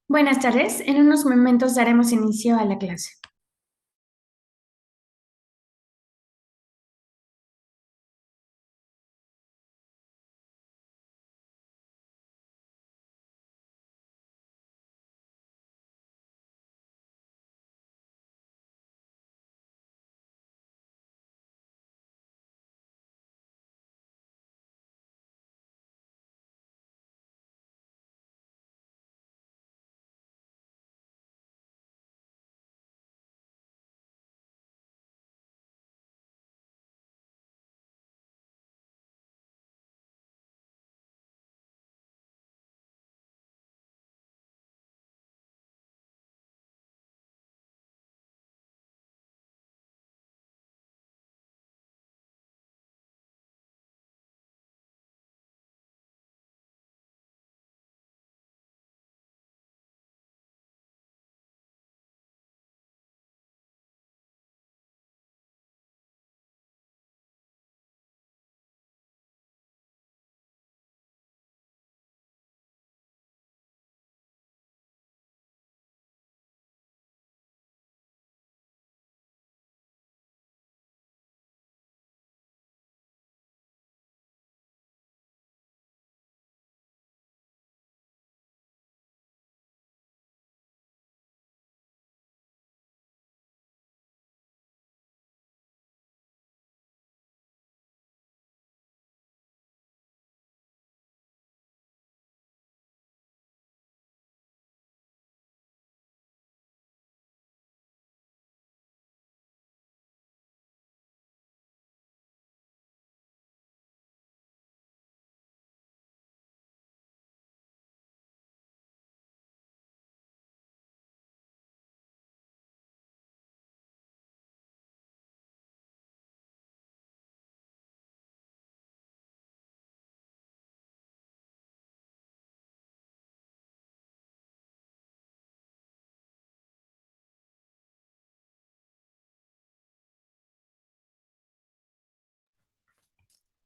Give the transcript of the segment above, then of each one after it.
Buenas tardes. En unos momentos daremos inicio a la clase.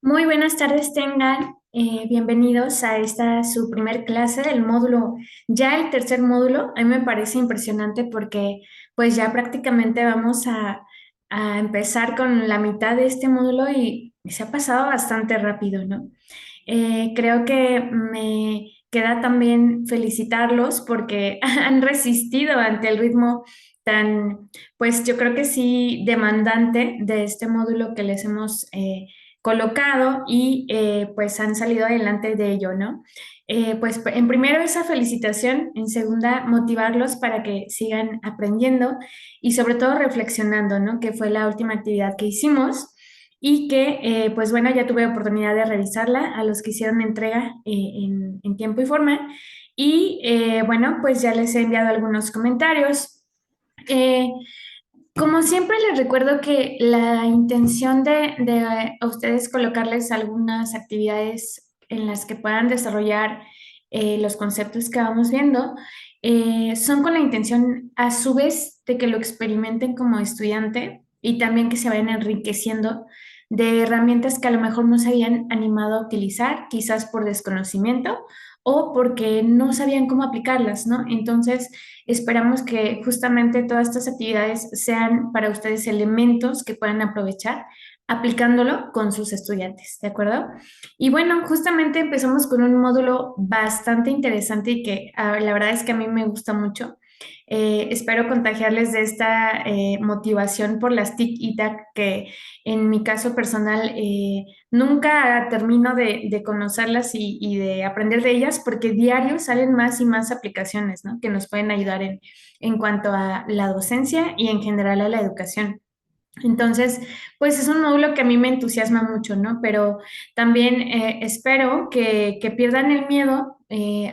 Muy buenas tardes tengan. Bienvenidos a esta su primer clase del módulo, ya el tercer módulo. A mí me parece impresionante porque pues ya prácticamente vamos a empezar con la mitad de este módulo y se ha pasado bastante rápido, ¿no? Creo que me queda también felicitarlos porque han resistido ante el ritmo tan, pues yo creo que sí, demandante de este módulo que les hemos colocado y pues han salido adelante de ello, ¿no? Pues en primero esa felicitación, en segunda motivarlos para que sigan aprendiendo y sobre todo reflexionando, ¿no? Que fue la última actividad que hicimos y que, pues bueno, ya tuve oportunidad de revisarla a los que hicieron entrega en tiempo y forma. Y bueno, pues ya les he enviado algunos comentarios. Eh, Como siempre les recuerdo que la intención de a ustedes colocarles algunas actividades en las que puedan desarrollar los conceptos que vamos viendo, son con la intención a su vez de que lo experimenten como estudiante y también que se vayan enriqueciendo de herramientas que a lo mejor no se habían animado a utilizar, quizás por desconocimiento o porque no sabían cómo aplicarlas, ¿no? Entonces, esperamos que justamente todas estas actividades sean para ustedes elementos que puedan aprovechar aplicándolo con sus estudiantes, ¿de acuerdo? Y bueno, justamente empezamos con un módulo bastante interesante y que la verdad es que a mí me gusta mucho. Espero contagiarles de esta motivación por las TIC y TAC que en mi caso personal nunca termino de conocerlas y de aprender de ellas porque diario salen más y más aplicaciones, ¿no? Que nos pueden ayudar en cuanto a la docencia y en general a la educación. Entonces, pues es un módulo que a mí me entusiasma mucho, ¿no? Pero también espero que pierdan el miedo.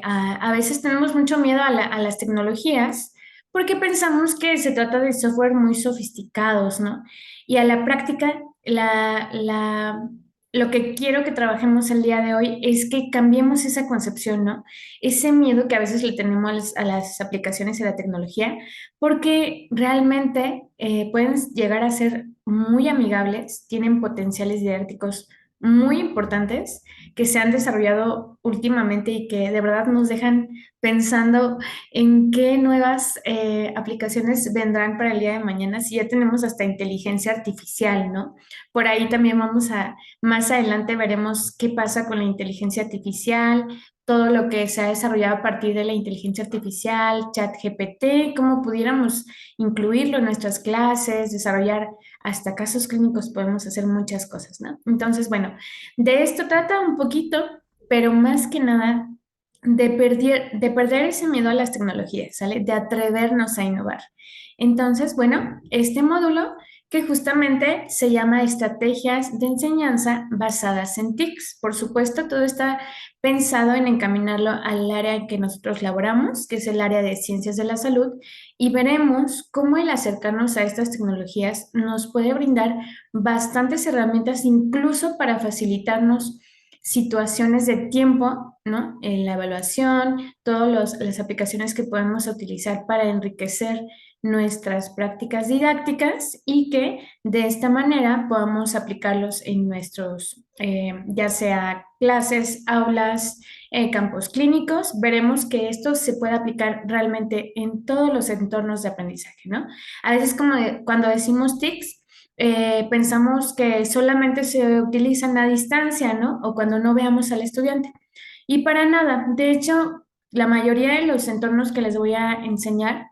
A veces tenemos mucho miedo a las tecnologías porque pensamos que se trata de software muy sofisticados, ¿no? Y a la práctica, lo que quiero que trabajemos el día de hoy es que cambiemos esa concepción, ¿no? Ese miedo que a veces le tenemos a las aplicaciones y a la tecnología porque realmente pueden llegar a ser muy amigables, tienen potenciales didácticos muy importantes que se han desarrollado últimamente y que de verdad nos dejan pensando en qué nuevas aplicaciones vendrán para el día de mañana, si ya tenemos hasta inteligencia artificial, ¿no? Por ahí también más adelante veremos qué pasa con la inteligencia artificial, todo lo que se ha desarrollado a partir de la inteligencia artificial, ChatGPT, cómo pudiéramos incluirlo en nuestras clases, desarrollar hasta casos clínicos, podemos hacer muchas cosas, ¿no? Entonces, bueno, de esto trata un poquito, pero más que nada de perder ese miedo a las tecnologías, ¿sale? De atrevernos a innovar. Entonces, bueno, este módulo que justamente se llama Estrategias de Enseñanza basadas en TICs. Por supuesto, todo está pensado en encaminarlo al área en que nosotros laboramos, que es el área de ciencias de la salud, y veremos cómo el acercarnos a estas tecnologías nos puede brindar bastantes herramientas, incluso para facilitarnos situaciones de tiempo, ¿no? En la evaluación, todas las aplicaciones que podemos utilizar para enriquecer nuestras prácticas didácticas y que de esta manera podamos aplicarlos en nuestros, ya sea clases, aulas, campos clínicos. Veremos que esto se puede aplicar realmente en todos los entornos de aprendizaje, ¿no? A veces cuando decimos TICs, pensamos que solamente se utilizan a distancia, ¿no? O cuando no veamos al estudiante. Y para nada. De hecho, la mayoría de los entornos que les voy a enseñar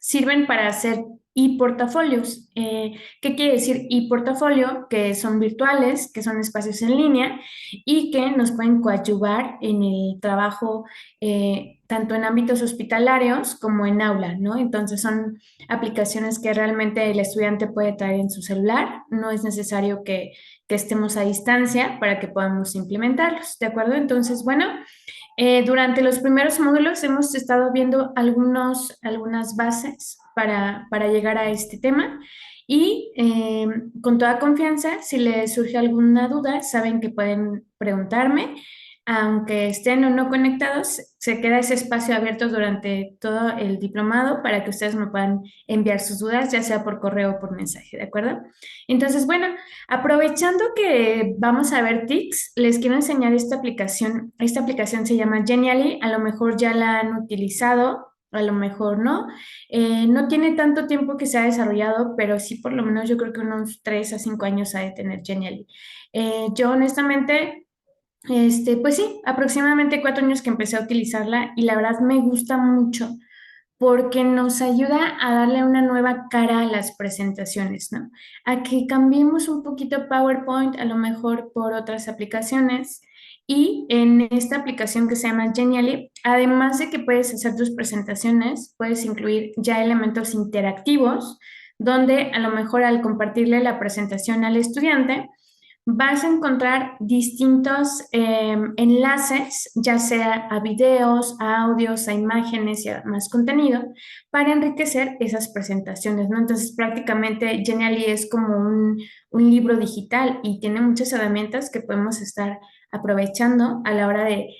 sirven para hacer e-portafolios. ¿Qué quiere decir e-portafolio? Que son virtuales, que son espacios en línea y que nos pueden coadyuvar en el trabajo, tanto en ámbitos hospitalarios como en aula, ¿no? Entonces son aplicaciones que realmente el estudiante puede traer en su celular, no es necesario que estemos a distancia para que podamos implementarlos, ¿de acuerdo? Entonces, bueno. Durante los primeros módulos hemos estado viendo algunas bases para llegar a este tema y con toda confianza, si les surge alguna duda, saben que pueden preguntarme. Aunque estén o no conectados, se queda ese espacio abierto durante todo el diplomado para que ustedes me puedan enviar sus dudas, ya sea por correo o por mensaje, ¿de acuerdo? Entonces, bueno, aprovechando que vamos a ver TICs, les quiero enseñar esta aplicación. Esta aplicación se llama Genially, a lo mejor ya la han utilizado, a lo mejor no. No tiene tanto tiempo que se ha desarrollado, pero sí por lo menos yo creo que unos 3 a 5 años ha de tener Genially. Yo honestamente, pues sí, aproximadamente 4 años que empecé a utilizarla y la verdad me gusta mucho porque nos ayuda a darle una nueva cara a las presentaciones, ¿no? A que cambiemos un poquito PowerPoint, a lo mejor por otras aplicaciones. Y en esta aplicación que se llama Genially, además de que puedes hacer tus presentaciones, puedes incluir ya elementos interactivos, donde a lo mejor al compartirle la presentación al estudiante, vas a encontrar distintos enlaces, ya sea a videos, a audios, a imágenes y a más contenido, para enriquecer esas presentaciones, ¿no? Entonces, prácticamente Genially es como un libro digital y tiene muchas herramientas que podemos estar aprovechando a la hora de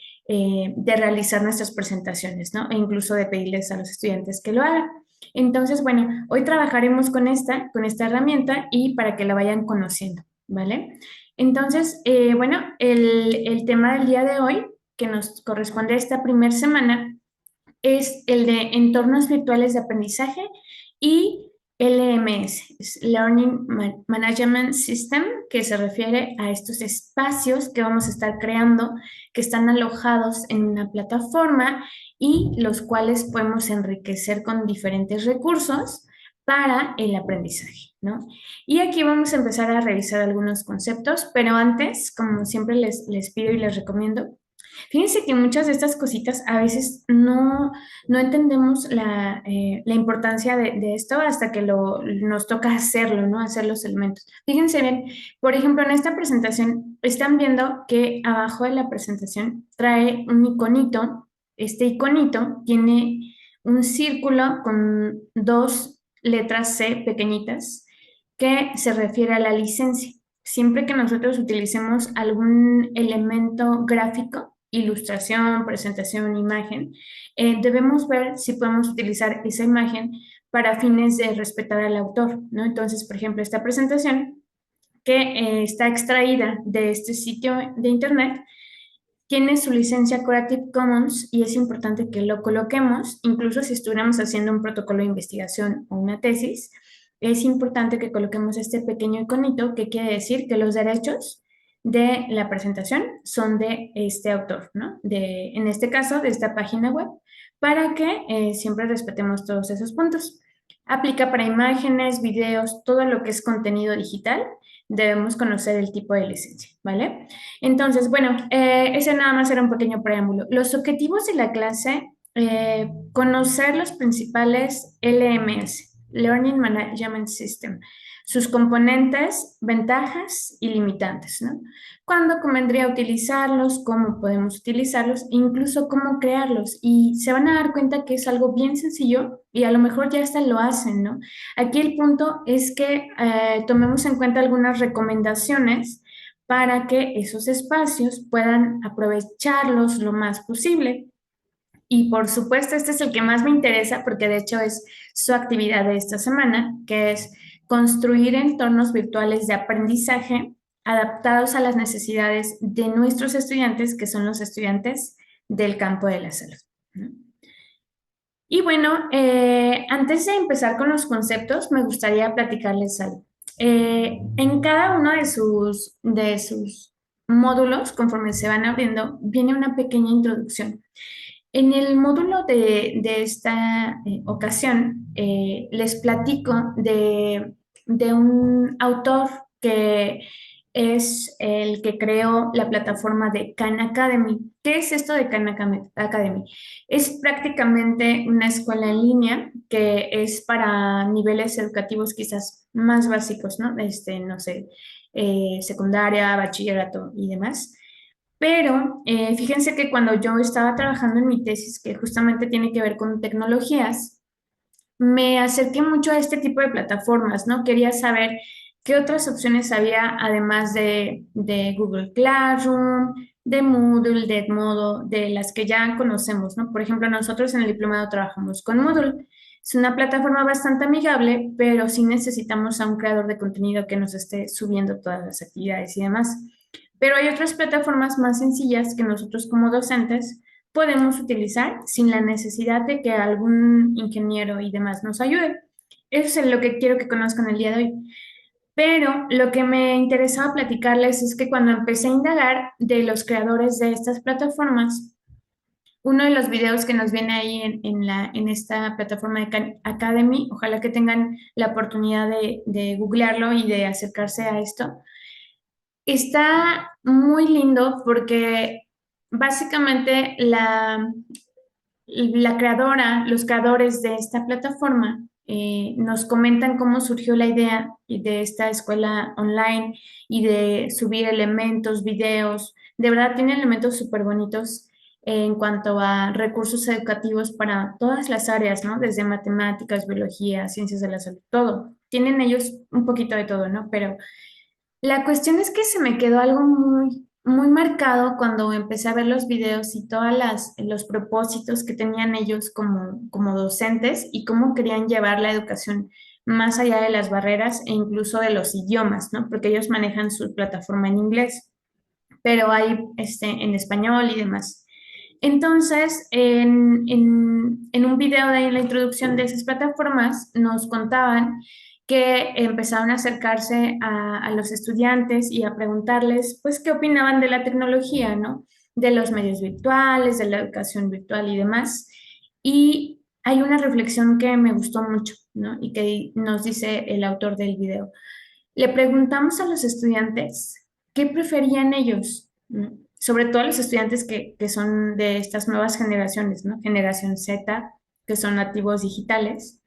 realizar nuestras presentaciones, ¿no? E incluso de pedirles a los estudiantes que lo hagan. Entonces, bueno, hoy trabajaremos con esta herramienta y para que la vayan conociendo, ¿vale? Entonces, bueno, el tema del día de hoy, que nos corresponde a esta primera semana, es el de entornos virtuales de aprendizaje y LMS, es Management System, que se refiere a estos espacios que vamos a estar creando, que están alojados en una plataforma y los cuales podemos enriquecer con diferentes recursos para el aprendizaje, ¿no? Y aquí vamos a empezar a revisar algunos conceptos, pero antes, como siempre les pido y les recomiendo, fíjense que muchas de estas cositas a veces no entendemos la importancia de esto hasta que nos toca hacerlo, ¿no? Hacer los elementos. Fíjense bien, por ejemplo, en esta presentación están viendo que abajo de la presentación trae un iconito. Este iconito tiene un círculo con dos letras C pequeñitas que se refiere a la licencia. Siempre que nosotros utilicemos algún elemento gráfico, ilustración, presentación, imagen, debemos ver si podemos utilizar esa imagen para fines de respetar al autor, ¿no? Entonces, por ejemplo, esta presentación que está extraída de este sitio de internet tiene su licencia Creative Commons y es importante que lo coloquemos, incluso si estuviéramos haciendo un protocolo de investigación o una tesis, es importante que coloquemos este pequeño iconito que quiere decir que los derechos de la presentación son de este autor, ¿no? En este caso, de esta página web, para que siempre respetemos todos esos puntos. Aplica para imágenes, videos, todo lo que es contenido digital, debemos conocer el tipo de licencia, ¿vale? Entonces, bueno, ese nada más era un pequeño preámbulo. Los objetivos de la clase, conocer los principales LMS, Learning Management System, sus componentes, ventajas y limitantes, ¿no? Cuándo convendría utilizarlos, cómo podemos utilizarlos, incluso cómo crearlos. Y se van a dar cuenta que es algo bien sencillo y a lo mejor ya hasta lo hacen, ¿no? Aquí el punto es que tomemos en cuenta algunas recomendaciones para que esos espacios puedan aprovecharlos lo más posible. Y por supuesto, este es el que más me interesa porque de hecho es su actividad de esta semana, que es construir entornos virtuales de aprendizaje adaptados a las necesidades de nuestros estudiantes, que son los estudiantes del campo de la salud, ¿no? Y bueno, antes de empezar con los conceptos, me gustaría platicarles algo. En cada uno de sus módulos, conforme se van abriendo, viene una pequeña introducción. En el módulo de esta ocasión, les platico de un autor que es el que creó la plataforma de Khan Academy. ¿Qué es esto de Khan Academy? Es prácticamente una escuela en línea que es para niveles educativos quizás más básicos, ¿no? No sé, secundaria, bachillerato y demás. Pero fíjense que cuando yo estaba trabajando en mi tesis, que justamente tiene que ver con tecnologías, me acerqué mucho a este tipo de plataformas, ¿no? Quería saber qué otras opciones había además de Google Classroom, de Moodle, de Edmodo, de las que ya conocemos, ¿no? Por ejemplo, nosotros en el diplomado trabajamos con Moodle. Es una plataforma bastante amigable, pero sí necesitamos a un creador de contenido que nos esté subiendo todas las actividades y demás. Pero hay otras plataformas más sencillas que nosotros como docentes podemos utilizar sin la necesidad de que algún ingeniero y demás nos ayude. Eso es lo que quiero que conozcan el día de hoy. Pero lo que me interesaba platicarles es que cuando empecé a indagar de los creadores de estas plataformas, uno de los videos que nos viene ahí en esta plataforma de Khan Academy, ojalá que tengan la oportunidad de googlearlo y de acercarse a esto, está muy lindo porque básicamente la creadora, los creadores de esta plataforma nos comentan cómo surgió la idea de esta escuela online y de subir elementos, videos. De verdad, tiene elementos súper bonitos en cuanto a recursos educativos para todas las áreas, ¿no? Desde matemáticas, biología, ciencias de la salud, todo. Tienen ellos un poquito de todo, ¿no? Pero la cuestión es que se me quedó algo muy, muy marcado cuando empecé a ver los videos y todos los propósitos que tenían ellos como docentes y cómo querían llevar la educación más allá de las barreras e incluso de los idiomas, ¿no? Porque ellos manejan su plataforma en inglés, pero hay en español y demás. Entonces, en un video de la introducción de esas plataformas, nos contaban que empezaron a acercarse a los estudiantes y a preguntarles, pues, qué opinaban de la tecnología, ¿no? De los medios virtuales, de la educación virtual y demás. Y hay una reflexión que me gustó mucho, ¿no? Y que nos dice el autor del video. Le preguntamos a los estudiantes qué preferían ellos, ¿no? Sobre todo a los estudiantes que son de estas nuevas generaciones, ¿no? Generación Z, que son nativos digitales.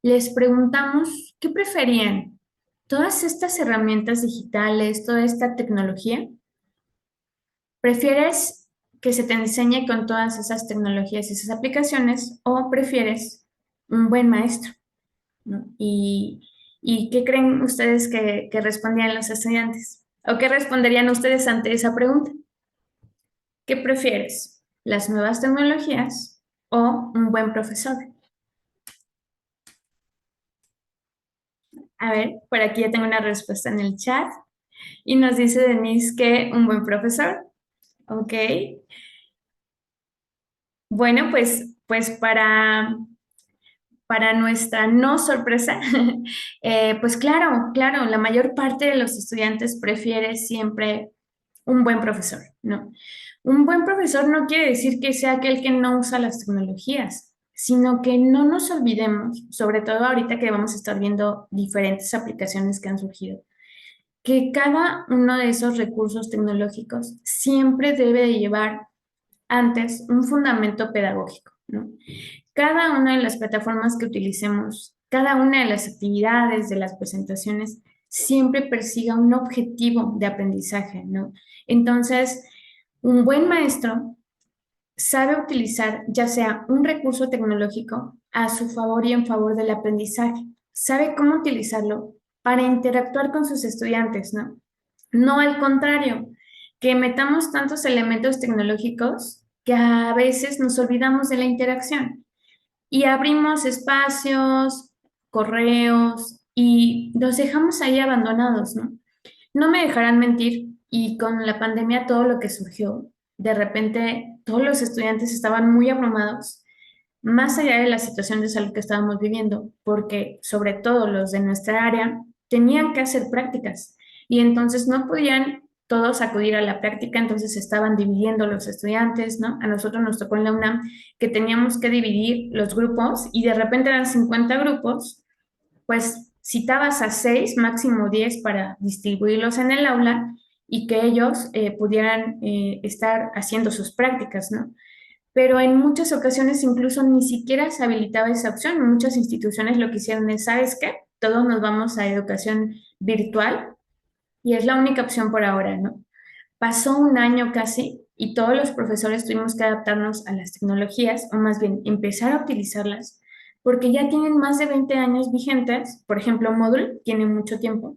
Les preguntamos qué preferían, todas estas herramientas digitales, toda esta tecnología. ¿Prefieres que se te enseñe con todas esas tecnologías y esas aplicaciones o prefieres un buen maestro, ¿no? ¿Y qué creen ustedes que respondían los estudiantes? ¿O qué responderían ustedes ante esa pregunta? ¿Qué prefieres? ¿Las nuevas tecnologías o un buen profesor? A ver, por aquí ya tengo una respuesta en el chat y nos dice Denise que un buen profesor. Ok. Bueno, pues para nuestra no sorpresa, pues claro, claro, la mayor parte de los estudiantes prefiere siempre un buen profesor, ¿no? Un buen profesor no quiere decir que sea aquel que no usa las tecnologías, sino que no nos olvidemos, sobre todo ahorita que vamos a estar viendo diferentes aplicaciones que han surgido, que cada uno de esos recursos tecnológicos siempre debe de llevar antes un fundamento pedagógico, ¿no? Cada una de las plataformas que utilicemos, cada una de las actividades, de las presentaciones, siempre persiga un objetivo de aprendizaje, ¿no? Entonces, un buen maestro sabe utilizar ya sea un recurso tecnológico a su favor y en favor del aprendizaje, sabe cómo utilizarlo para interactuar con sus estudiantes, ¿no? No al contrario, que metamos tantos elementos tecnológicos que a veces nos olvidamos de la interacción y abrimos espacios, correos y los dejamos ahí abandonados, ¿no? No me dejarán mentir, y con la pandemia todo lo que surgió, de repente todos los estudiantes estaban muy abrumados, más allá de la situación de salud que estábamos viviendo, porque sobre todo los de nuestra área tenían que hacer prácticas y entonces no podían todos acudir a la práctica, entonces se estaban dividiendo los estudiantes, ¿no? A nosotros nos tocó en la UNAM que teníamos que dividir los grupos y de repente eran 50 grupos, pues citabas a 6, máximo 10 para distribuirlos en el aula y que ellos pudieran estar haciendo sus prácticas, ¿no? Pero en muchas ocasiones incluso ni siquiera se habilitaba esa opción. Muchas instituciones lo que hicieron es, ¿sabes qué? Todos nos vamos a educación virtual y es la única opción por ahora, ¿no? Pasó un año casi y todos los profesores tuvimos que adaptarnos a las tecnologías, o más bien empezar a utilizarlas, porque ya tienen más de 20 años vigentes. Por ejemplo, Moodle tiene mucho tiempo,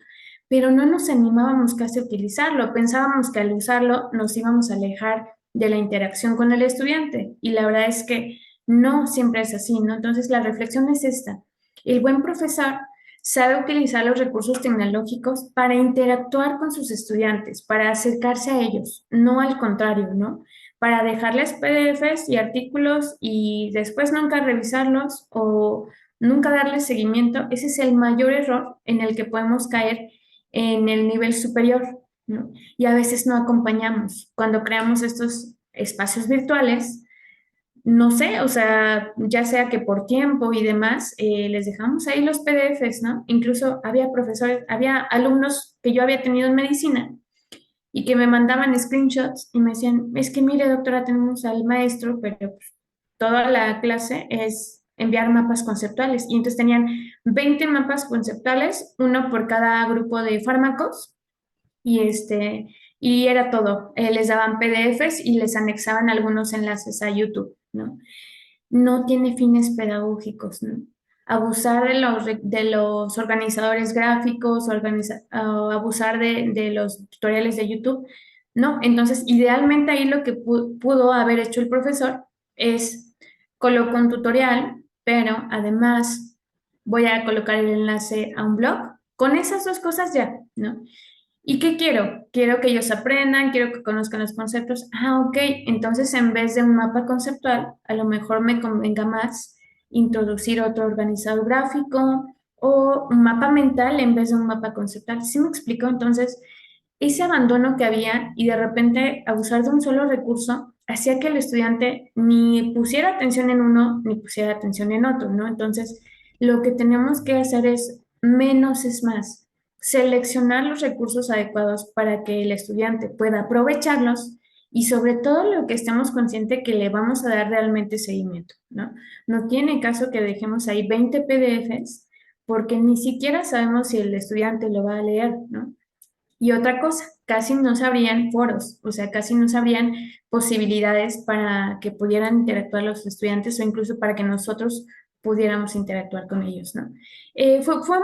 pero no nos animábamos casi a utilizarlo. Pensábamos que al usarlo nos íbamos a alejar de la interacción con el estudiante y la verdad es que no siempre es así, ¿no? Entonces la reflexión es esta. El buen profesor sabe utilizar los recursos tecnológicos para interactuar con sus estudiantes, para acercarse a ellos, no al contrario, ¿no? Para dejarles PDFs y artículos y después nunca revisarlos o nunca darles seguimiento. Ese es el mayor error en el que podemos caer en el nivel superior, ¿no? Y a veces no acompañamos. Cuando creamos estos espacios virtuales, no sé, o sea, ya sea que por tiempo y demás, les dejamos ahí los PDFs, ¿no? Incluso había profesores, había alumnos que yo había tenido en medicina y que me mandaban screenshots y me decían, es que mire, doctora, tenemos al maestro, pero pues, toda la clase es enviar mapas conceptuales. Y entonces tenían 20 mapas conceptuales, uno por cada grupo de fármacos, y y era todo. Les daban PDFs y les anexaban algunos enlaces a YouTube, ¿no? No tiene fines pedagógicos, ¿no? Abusar de los organizadores gráficos, abusar de los tutoriales de YouTube, ¿no? Entonces, idealmente ahí lo que pudo haber hecho el profesor es colocar un tutorial, pero además voy a colocar el enlace a un blog. Con esas dos cosas ya, ¿no? ¿Y qué quiero? Quiero que ellos aprendan, quiero que conozcan los conceptos. Ah, ok. Entonces, en vez de un mapa conceptual, a lo mejor me convenga más introducir otro organizador gráfico o un mapa mental en vez de un mapa conceptual. ¿Sí me explico? Entonces, ese abandono que había y de repente abusar de un solo recurso hacía que el estudiante ni pusiera atención en uno ni pusiera atención en otro, ¿no? Entonces, lo que tenemos que hacer es menos es más, seleccionar los recursos adecuados para que el estudiante pueda aprovecharlos y sobre todo lo que estemos conscientes que le vamos a dar realmente seguimiento, ¿no? No tiene caso que dejemos ahí 20 PDFs porque ni siquiera sabemos si el estudiante lo va a leer, ¿no? Y otra cosa, casi no se abrían foros, o sea, casi no se abrían posibilidades para que pudieran interactuar los estudiantes o incluso para que nosotros pudiéramos interactuar con ellos, ¿no? Fue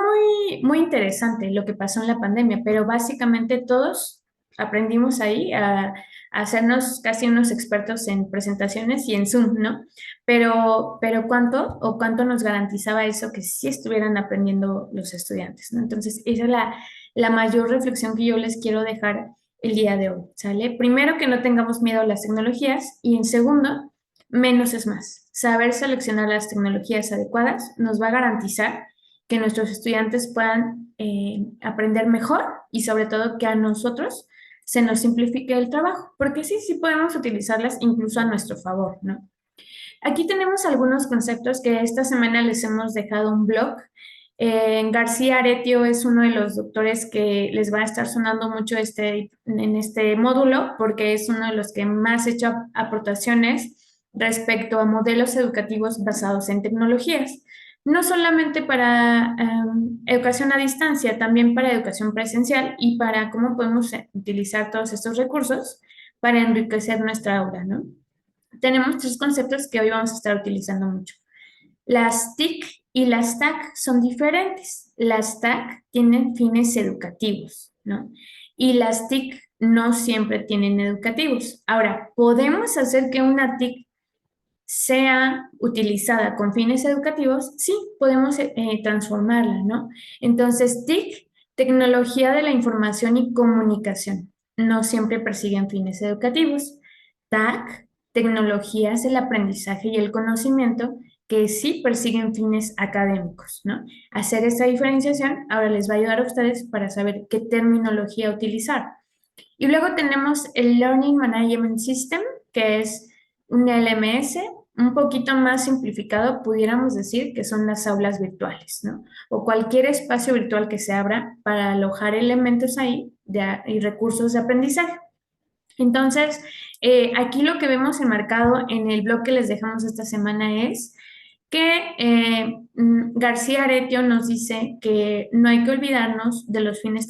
muy interesante lo que pasó en la pandemia, pero básicamente todos aprendimos ahí a hacernos casi unos expertos en presentaciones y en Zoom, ¿no? Pero ¿cuánto nos garantizaba eso que sí estuvieran aprendiendo los estudiantes, ¿no? Entonces, esa es la mayor reflexión que yo les quiero dejar el día de hoy, ¿sale? Primero, que no tengamos miedo a las tecnologías y en segundo, menos es más. Saber seleccionar las tecnologías adecuadas nos va a garantizar que nuestros estudiantes puedan aprender mejor y sobre todo que a nosotros se nos simplifique el trabajo, porque sí, sí podemos utilizarlas incluso a nuestro favor, ¿no? Aquí tenemos algunos conceptos que esta semana les hemos dejado un blog. García Aretio es uno de los doctores que les va a estar sonando mucho en este módulo porque es uno de los que más ha hecho aportaciones respecto a modelos educativos basados en tecnologías. No solamente para educación a distancia, también para educación presencial y para cómo podemos utilizar todos estos recursos para enriquecer nuestra aula, ¿no? Tenemos tres conceptos que hoy vamos a estar utilizando mucho. Las TIC y las TAC son diferentes. Las TAC tienen fines educativos, ¿no? Y las TIC no siempre tienen educativos. Ahora, ¿podemos hacer que una TIC sea utilizada con fines educativos? Sí, podemos transformarla, ¿no? Entonces, TIC, tecnología de la información y comunicación, no siempre persiguen fines educativos. TAC, tecnologías del aprendizaje y el conocimiento, que sí persiguen fines académicos, ¿no? Hacer esta diferenciación ahora les va a ayudar a ustedes para saber qué terminología utilizar. Y luego tenemos el Learning Management System, que es un LMS, un poquito más simplificado, pudiéramos decir que son las aulas virtuales, ¿no? O cualquier espacio virtual que se abra para alojar elementos ahí y recursos de aprendizaje. Entonces, aquí lo que vemos enmarcado en el blog que les dejamos esta semana es que García Aretio nos dice que no hay que olvidarnos de los fines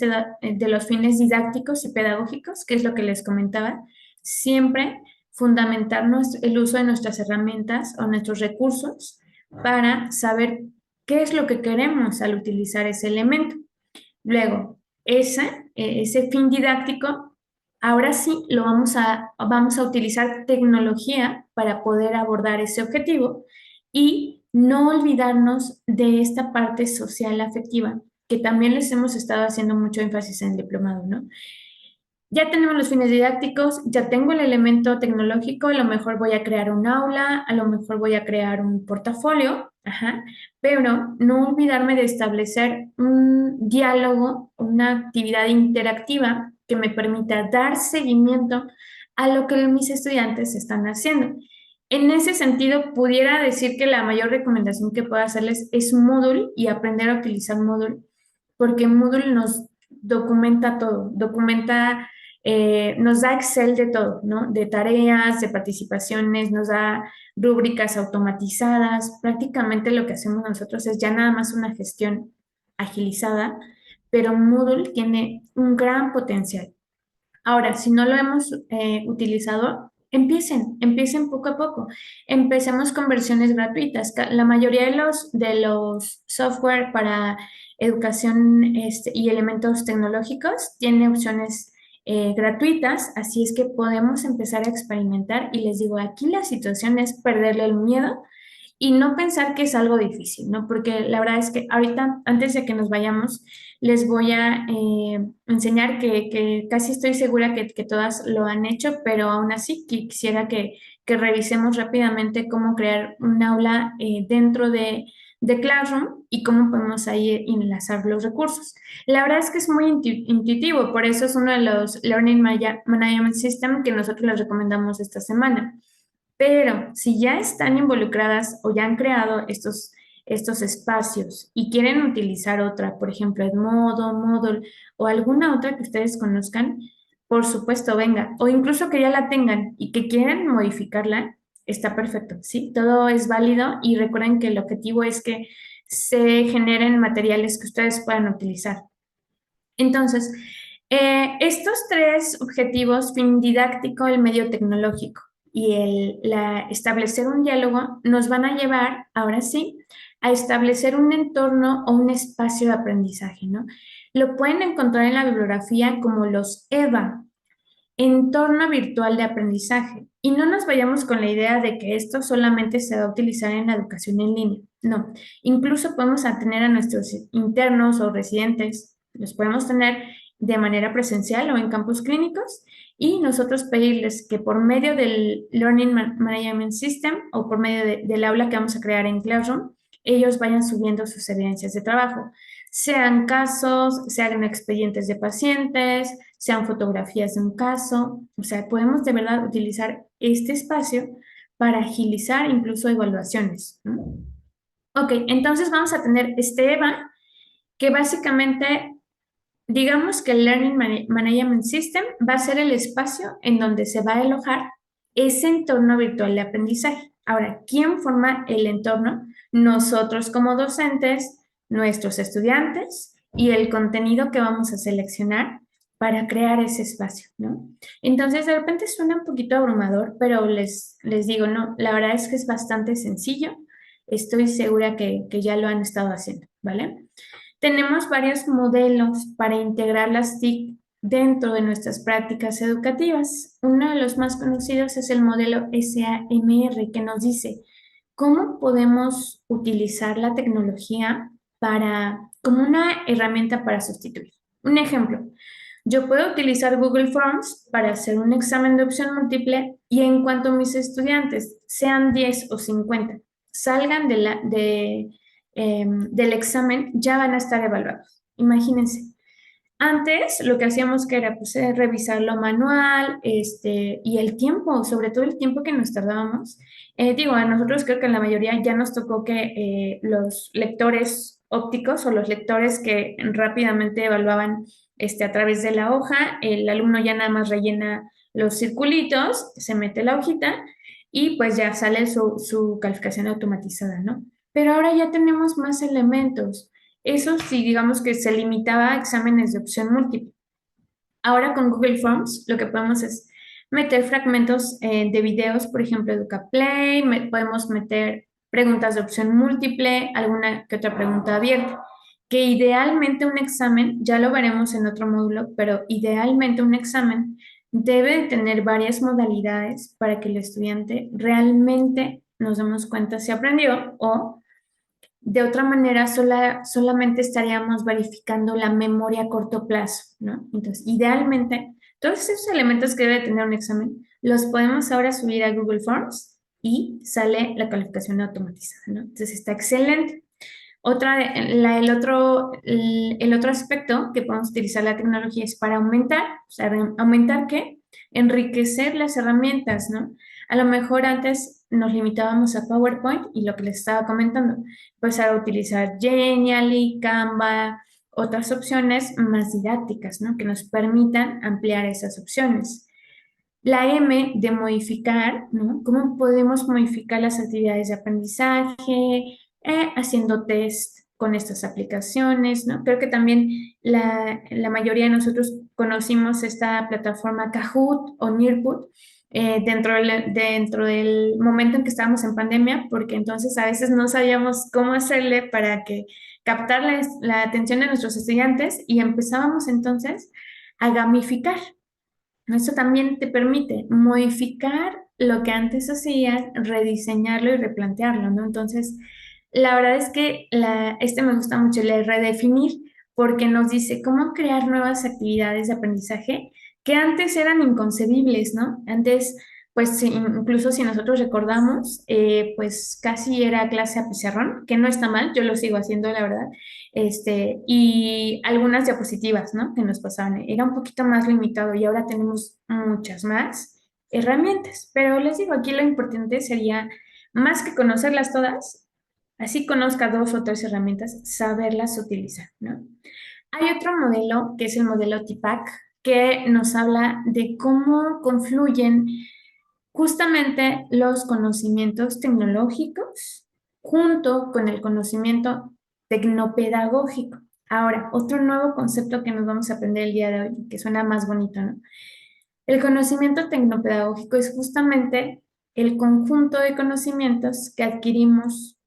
didácticos y pedagógicos, que es lo que les comentaba, siempre fundamentar el uso de nuestras herramientas o nuestros recursos para saber qué es lo que queremos al utilizar ese elemento. Luego, ese fin didáctico, ahora sí vamos a utilizar tecnología para poder abordar ese objetivo y no olvidarnos de esta parte social afectiva, que también les hemos estado haciendo mucho énfasis en el diplomado, ¿no? Ya tenemos los fines didácticos, ya tengo el elemento tecnológico, a lo mejor voy a crear un aula, a lo mejor voy a crear un portafolio, ajá, pero no olvidarme de establecer un diálogo, una actividad interactiva que me permita dar seguimiento a lo que mis estudiantes están haciendo. En ese sentido, pudiera decir que la mayor recomendación que puedo hacerles es Moodle y aprender a utilizar Moodle, porque Moodle nos documenta todo, nos da Excel de todo, ¿no? De tareas, de participaciones, nos da rúbricas automatizadas. Prácticamente lo que hacemos nosotros es ya nada más una gestión agilizada, pero Moodle tiene un gran potencial. Ahora, si no lo hemos utilizado, empiecen poco a poco. Empecemos con versiones gratuitas. La mayoría de los software para educación y elementos tecnológicos tiene opciones gratuitas, así es que podemos empezar a experimentar y les digo, aquí la situación es perderle el miedo y no pensar que es algo difícil, ¿no? Porque la verdad es que ahorita, antes de que nos vayamos, les voy a enseñar que casi estoy segura que todas lo han hecho, pero aún así quisiera que revisemos rápidamente cómo crear un aula dentro de Classroom y cómo podemos ahí enlazar los recursos. La verdad es que es muy intuitivo, por eso es uno de los Learning Management System que nosotros les recomendamos esta semana. Pero si ya están involucradas o ya han creado estos espacios y quieren utilizar otra, por ejemplo, Edmodo, Moodle o alguna otra que ustedes conozcan, por supuesto, venga. O incluso que ya la tengan y que quieran modificarla, está perfecto, ¿sí? Todo es válido y recuerden que el objetivo es que se generen materiales que ustedes puedan utilizar. Entonces, estos tres objetivos, fin didáctico, el medio tecnológico y establecer un diálogo, nos van a llevar, ahora sí, a establecer un entorno o un espacio de aprendizaje, ¿no? Lo pueden encontrar en la bibliografía como los EVA, entorno virtual de aprendizaje. Y no nos vayamos con la idea de que esto solamente se va a utilizar en la educación en línea. No, incluso podemos tener a nuestros internos o residentes, los podemos tener de manera presencial o en campus clínicos y nosotros pedirles que por medio del Learning Management System o por medio del aula que vamos a crear en Classroom, ellos vayan subiendo sus evidencias de trabajo, sean casos, sean expedientes de pacientes, sean fotografías de un caso, o sea, podemos de verdad utilizar este espacio para agilizar incluso evaluaciones, ¿no? Ok, entonces vamos a tener este EVA que básicamente, digamos que el Learning Management System va a ser el espacio en donde se va a alojar ese entorno virtual de aprendizaje. Ahora, ¿quién forma el entorno? Nosotros como docentes, nuestros estudiantes y el contenido que vamos a seleccionar para crear ese espacio, ¿no? Entonces, de repente suena un poquito abrumador, pero les digo, no, la verdad es que es bastante sencillo. Estoy segura que ya lo han estado haciendo, ¿vale? Tenemos varios modelos para integrar las TIC dentro de nuestras prácticas educativas. Uno de los más conocidos es el modelo SAMR, que nos dice cómo podemos utilizar la tecnología como una herramienta para sustituir. Un ejemplo, yo puedo utilizar Google Forms para hacer un examen de opción múltiple y en cuanto mis estudiantes, sean 10 o 50, salgan del examen, ya van a estar evaluados. Imagínense. Antes lo que hacíamos que era pues, revisarlo manual, y el tiempo, sobre todo el tiempo que nos tardábamos. Digo, a nosotros creo que en la mayoría ya nos tocó que los lectores ópticos o los lectores que rápidamente evaluaban a través de la hoja, el alumno ya nada más rellena los circulitos, se mete la hojita y pues ya sale su calificación automatizada, ¿no? Pero ahora ya tenemos más elementos. Eso sí, digamos que se limitaba a exámenes de opción múltiple. Ahora con Google Forms lo que podemos es meter fragmentos de videos, por ejemplo, EducaPlay, podemos meter preguntas de opción múltiple, alguna que otra pregunta abierta, que idealmente un examen, ya lo veremos en otro módulo, pero idealmente un examen debe de tener varias modalidades para que el estudiante realmente nos demos cuenta si aprendió o de otra manera, solamente estaríamos verificando la memoria a corto plazo, ¿no? Entonces, idealmente, todos esos elementos que debe tener un examen, los podemos ahora subir a Google Forms y sale la calificación automatizada, ¿no? Entonces, está excelente. El otro aspecto que podemos utilizar la tecnología es para aumentar, o sea, ¿aumentar qué? Enriquecer las herramientas, ¿no? A lo mejor antes nos limitábamos a PowerPoint y lo que les estaba comentando, pues a utilizar Genially, Canva, otras opciones más didácticas, ¿no? Que nos permitan ampliar esas opciones. La M de modificar, ¿no? ¿Cómo podemos modificar las actividades de aprendizaje, haciendo test con estas aplicaciones, ¿no? Creo que también la mayoría de nosotros conocimos esta plataforma Kahoot o Nearpod dentro del momento en que estábamos en pandemia, porque entonces a veces no sabíamos cómo hacerle para que captar la atención de nuestros estudiantes y empezábamos entonces a gamificar. Eso también te permite modificar lo que antes hacías, rediseñarlo y replantearlo, ¿no? Entonces, la verdad es que me gusta mucho, el de redefinir, porque nos dice cómo crear nuevas actividades de aprendizaje que antes eran inconcebibles, ¿no? Antes, pues incluso si nosotros recordamos, pues casi era clase a pizarrón, que no está mal, yo lo sigo haciendo, la verdad, y algunas diapositivas, ¿no? Que nos pasaban. Era un poquito más limitado y ahora tenemos muchas más herramientas. Pero les digo, aquí lo importante sería, más que conocerlas todas, así conozca dos o tres herramientas, saberlas utilizar, ¿no? Hay otro modelo, que es el modelo TIPAC, que nos habla de cómo confluyen justamente los conocimientos tecnológicos junto con el conocimiento tecnopedagógico. Ahora, otro nuevo concepto que nos vamos a aprender el día de hoy, que suena más bonito, ¿no? El conocimiento tecnopedagógico es justamente el conjunto de conocimientos que adquirimos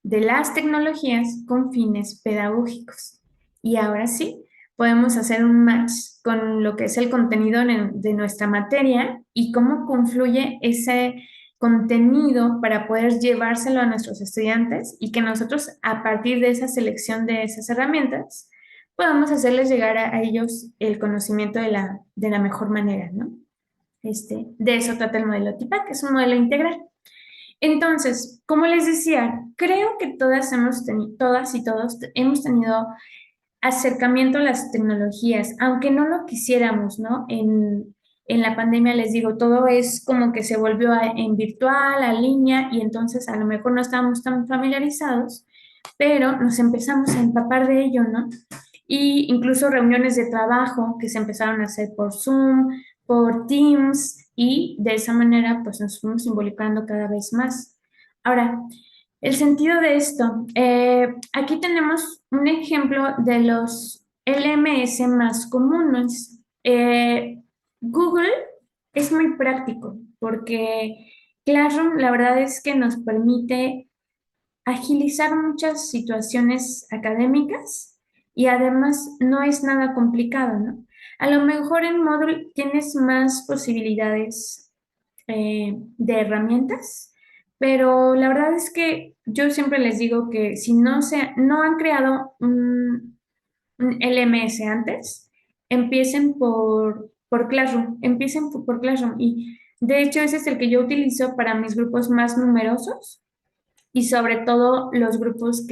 de las tecnologías con fines pedagógicos. Y ahora sí, podemos hacer un match con lo que es el contenido de nuestra materia y cómo confluye ese contenido para poder llevárselo a nuestros estudiantes y que nosotros, a partir de esa selección de esas herramientas, podamos hacerles llegar a ellos el conocimiento de la mejor manera, ¿no? De eso trata el modelo TIPAC, es un modelo integral. Entonces, como les decía, creo que todas y todos hemos tenido acercamiento a las tecnologías, aunque no lo quisiéramos, ¿no? En la pandemia, les digo, todo es como que se volvió en virtual, a línea, y entonces a lo mejor no estábamos tan familiarizados, pero nos empezamos a empapar de ello, ¿no? Y incluso reuniones de trabajo que se empezaron a hacer por Zoom, por Teams, y de esa manera pues nos fuimos involucrando cada vez más. Ahora, el sentido de esto, aquí tenemos un ejemplo de los LMS más comunes. Google es muy práctico porque Classroom la verdad es que nos permite agilizar muchas situaciones académicas y además no es nada complicado, ¿no? A lo mejor en Moodle tienes más posibilidades de herramientas, pero la verdad es que yo siempre les digo que si no han creado un LMS antes, empiecen por Classroom, empiecen por Classroom y de hecho ese es el que yo utilizo para mis grupos más numerosos y sobre todo los grupos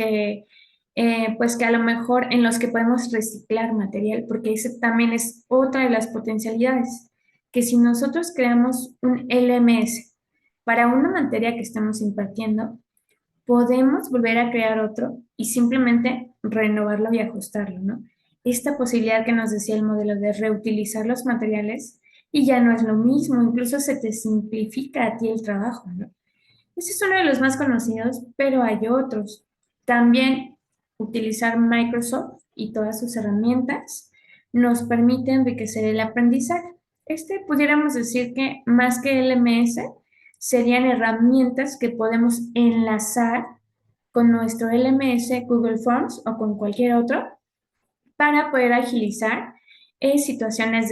pues que a lo mejor en los que podemos reciclar material, porque ese también es otra de las potencialidades, que si nosotros creamos un LMS para una materia que estamos impartiendo, podemos volver a crear otro y simplemente renovarlo y ajustarlo, ¿no? Esta posibilidad que nos decía el modelo de reutilizar los materiales y ya no es lo mismo, incluso se te simplifica a ti el trabajo, ¿no? Este es uno de los más conocidos, pero hay otros. También utilizar Microsoft y todas sus herramientas nos permite enriquecer el aprendizaje. Pudiéramos decir que más que LMS, serían herramientas que podemos enlazar con nuestro LMS, Google Forms o con cualquier otro para poder agilizar situaciones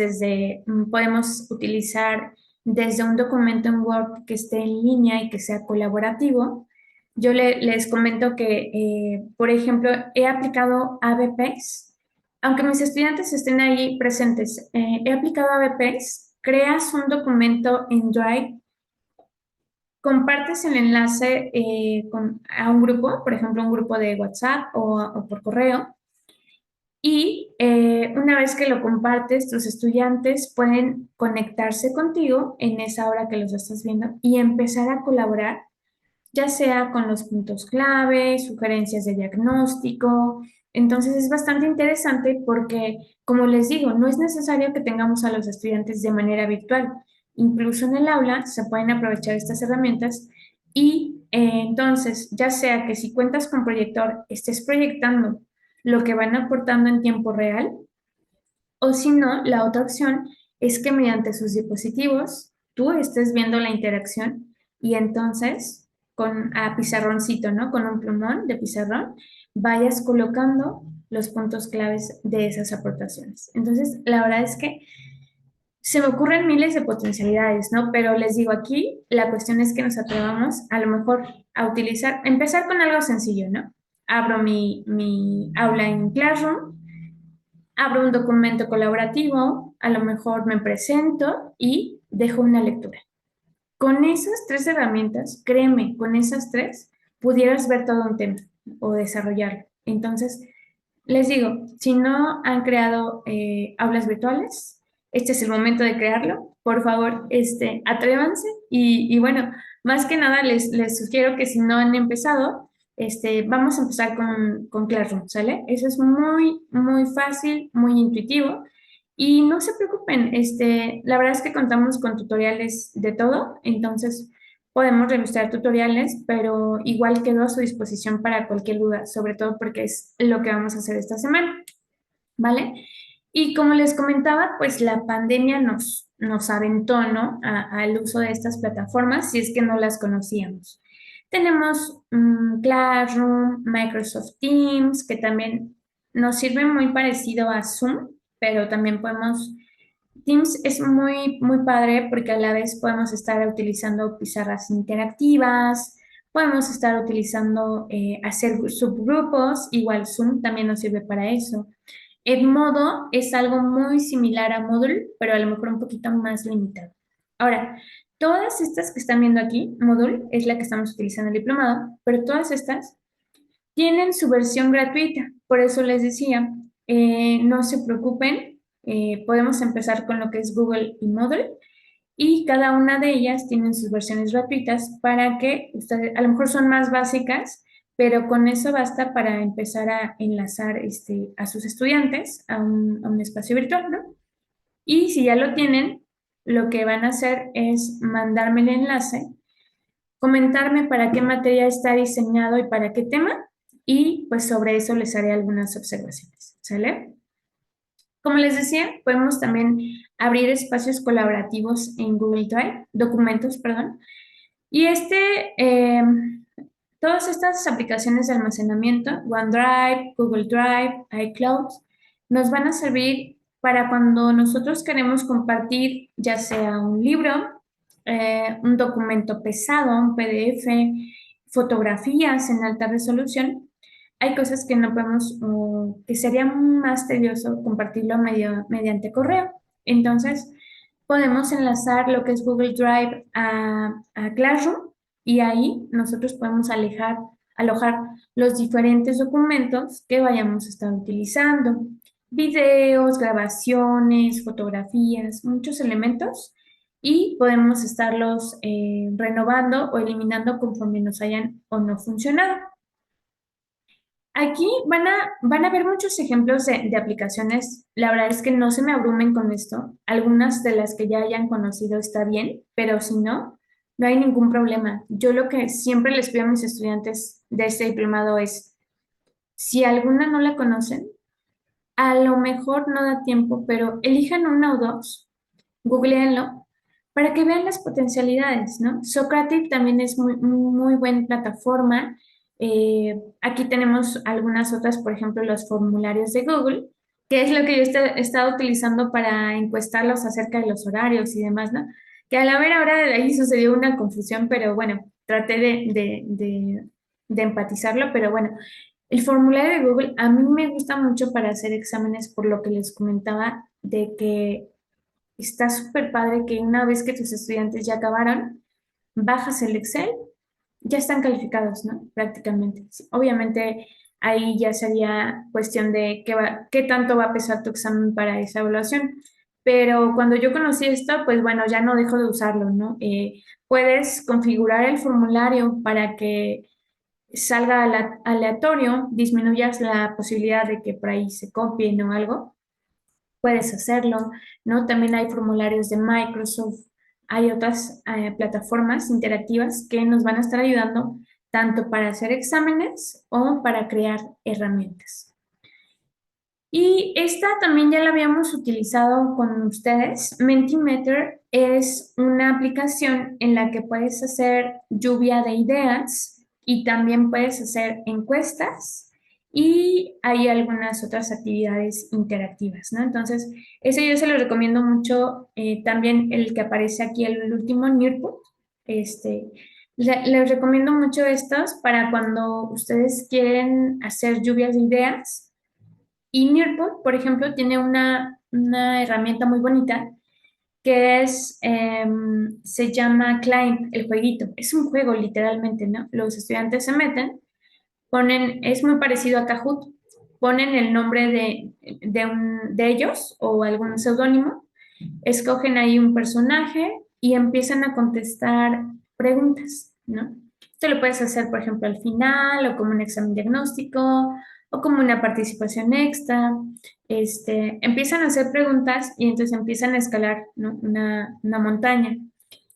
podemos utilizar desde un documento en Word que esté en línea y que sea colaborativo. Yo les comento que, por ejemplo, he aplicado ABPs, aunque mis estudiantes estén ahí presentes, he aplicado ABPs, creas un documento en Drive, compartes el enlace a un grupo, por ejemplo, un grupo de WhatsApp o por correo, y una vez que lo compartes, tus estudiantes pueden conectarse contigo en esa hora que los estás viendo y empezar a colaborar, ya sea con los puntos clave, sugerencias de diagnóstico. Entonces es bastante interesante porque, como les digo, no es necesario que tengamos a los estudiantes de manera virtual. Incluso en el aula se pueden aprovechar estas herramientas y entonces, ya sea que si cuentas con proyector, estés proyectando lo que van aportando en tiempo real, o si no, la otra opción es que mediante sus dispositivos tú estés viendo la interacción y entonces a pizarroncito, ¿no? Con un plumón de pizarrón, vayas colocando los puntos claves de esas aportaciones. Entonces, la verdad es que se me ocurren miles de potencialidades, ¿no? Pero les digo aquí, la cuestión es que nos atrevamos a lo mejor a empezar con algo sencillo, ¿no? Abro mi aula en Classroom, abro un documento colaborativo, a lo mejor me presento y dejo una lectura. Con esas tres herramientas, créeme, con esas tres, pudieras ver todo un tema o desarrollarlo. Entonces, les digo, si no han creado aulas virtuales, este es el momento de crearlo. Por favor, atrévanse y bueno, más que nada les sugiero que si no han empezado, vamos a empezar con Classroom, ¿sale? Eso es muy, muy fácil, muy intuitivo. Y no se preocupen, la verdad es que contamos con tutoriales de todo, entonces podemos revisar tutoriales, pero igual quedo a su disposición para cualquier duda, sobre todo porque es lo que vamos a hacer esta semana, ¿vale? Y como les comentaba, pues la pandemia nos aventó, ¿no? Al uso de estas plataformas, si es que no las conocíamos. Tenemos Classroom, Microsoft Teams, que también nos sirve muy parecido a Zoom, pero también Teams es muy, muy padre porque a la vez podemos estar utilizando pizarras interactivas, podemos estar utilizando hacer subgrupos, igual Zoom también nos sirve para eso. Edmodo es algo muy similar a Moodle, pero a lo mejor un poquito más limitado. Ahora, todas estas que están viendo aquí, Moodle es la que estamos utilizando en el diplomado, pero todas estas tienen su versión gratuita. Por eso les decía, no se preocupen, podemos empezar con lo que es Google y Moodle y cada una de ellas tienen sus versiones gratuitas para que ustedes, a lo mejor son más básicas, pero con eso basta para empezar a enlazar a sus estudiantes a un espacio virtual, ¿no? Y si ya lo tienen, lo que van a hacer es mandarme el enlace, comentarme para qué materia está diseñado y para qué tema, y pues sobre eso les haré algunas observaciones, ¿sale? Como les decía, podemos también abrir espacios colaborativos en Google Drive, documentos, perdón. Y todas estas aplicaciones de almacenamiento, OneDrive, Google Drive, iCloud, nos van a servir para cuando nosotros queremos compartir ya sea un libro, un documento pesado, un PDF, fotografías en alta resolución. Hay cosas que no podemos, o que sería más tedioso compartirlo mediante correo. Entonces, podemos enlazar lo que es Google Drive a Classroom y ahí nosotros podemos alojar los diferentes documentos que vayamos a estar utilizando. Videos, grabaciones, fotografías, muchos elementos y podemos estarlos renovando o eliminando conforme nos hayan o no funcionado. Aquí van a ver muchos ejemplos de aplicaciones. La verdad es que no se me abrumen con esto. Algunas de las que ya hayan conocido está bien, pero si no, no hay ningún problema. Yo lo que siempre les pido a mis estudiantes de este diplomado es, si alguna no la conocen, a lo mejor no da tiempo, pero elijan una o dos, googleenlo, para que vean las potencialidades, ¿no? Socrative también es muy buena plataforma. Aquí tenemos algunas otras, por ejemplo, los formularios de Google, que es lo que yo he estado utilizando para encuestarlos acerca de los horarios y demás, ¿no? Que a la ver ahora de ahí sucedió una confusión, pero bueno, traté de empatizarlo, pero bueno, el formulario de Google a mí me gusta mucho para hacer exámenes por lo que les comentaba de que está súper padre que una vez que tus estudiantes ya acabaron, bajas el Excel, ya están calificados, ¿no? Prácticamente. Sí, obviamente ahí ya sería cuestión de qué tanto va a pesar tu examen para esa evaluación. Pero cuando yo conocí esto, pues bueno, ya no dejo de usarlo, ¿no? Puedes configurar el formulario para que salga aleatorio, disminuyas la posibilidad de que por ahí se copien o algo, puedes hacerlo, ¿no? También hay formularios de Microsoft, hay otras plataformas interactivas que nos van a estar ayudando tanto para hacer exámenes o para crear herramientas. Y esta también ya la habíamos utilizado con ustedes. Mentimeter es una aplicación en la que puedes hacer lluvia de ideas y también puedes hacer encuestas y hay algunas otras actividades interactivas, ¿no? Entonces, ese yo se lo recomiendo mucho. También el que aparece aquí, el último, Nearpod. Este, les recomiendo mucho estos para cuando ustedes quieren hacer lluvias de ideas y Nearpod, por ejemplo, tiene una herramienta muy bonita que se llama Climb, el jueguito. Es un juego literalmente, ¿no? Los estudiantes se meten, es muy parecido a Kahoot, ponen el nombre de ellos o algún seudónimo, escogen ahí un personaje y empiezan a contestar preguntas, ¿no? Esto lo puedes hacer, por ejemplo, al final o como un examen diagnóstico o como una participación extra. Empiezan a hacer preguntas y entonces empiezan a escalar, ¿no? Una montaña.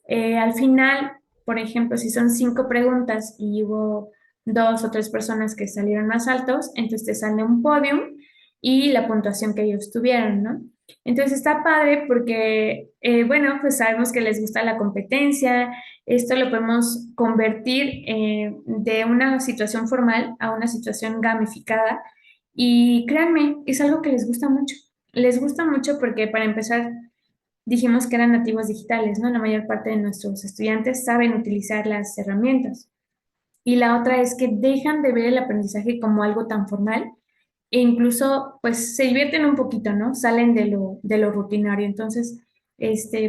Al final, por ejemplo, si son 5 preguntas y hubo 2 o 3 personas que salieron más altos, entonces te sale un podium y la puntuación que ellos tuvieron, ¿no? Entonces está padre porque, bueno, pues sabemos que les gusta la competencia, esto lo podemos convertir de una situación formal a una situación gamificada y créanme, es algo que les gusta mucho. Les gusta mucho porque para empezar dijimos que eran nativos digitales, ¿no? La mayor parte de nuestros estudiantes saben utilizar las herramientas. Y la otra es que dejan de ver el aprendizaje como algo tan formal e incluso pues se divierten un poquito, ¿no? Salen de lo rutinario. Entonces,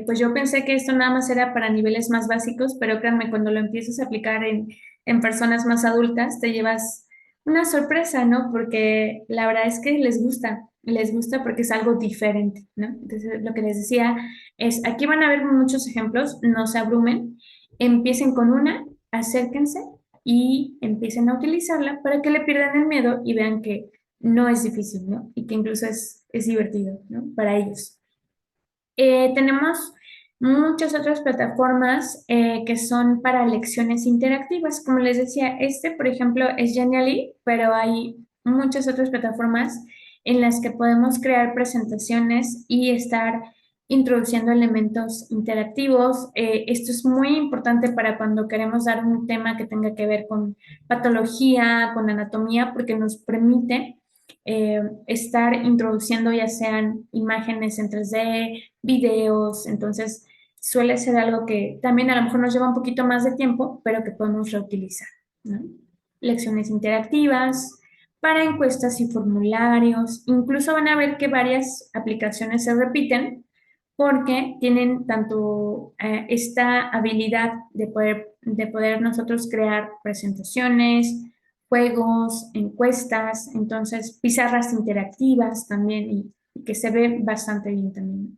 pues yo pensé que esto nada más era para niveles más básicos, pero créanme, cuando lo empiezas a aplicar en personas más adultas, te llevas una sorpresa, ¿no? Porque la verdad es que les gusta porque es algo diferente, ¿no? Entonces, lo que les decía es, aquí van a ver muchos ejemplos, no se abrumen, empiecen con una, acérquense y empiecen a utilizarla para que le pierdan el miedo y vean que no es difícil, ¿no? Y que incluso es divertido, ¿no? Para ellos. Tenemos muchas otras plataformas que son para lecciones interactivas. Como les decía, por ejemplo, es Genially, pero hay muchas otras plataformas en las que podemos crear presentaciones y estar introduciendo elementos interactivos. Esto es muy importante para cuando queremos dar un tema que tenga que ver con patología, con anatomía, porque nos permite estar introduciendo ya sean imágenes en 3D, videos, entonces suele ser algo que también a lo mejor nos lleva un poquito más de tiempo, pero que podemos reutilizar, ¿no? Lecciones interactivas para encuestas y formularios, incluso van a ver que varias aplicaciones se repiten porque tienen tanto esta habilidad de poder nosotros crear presentaciones, juegos, encuestas, entonces pizarras interactivas también y que se ve bastante bien también.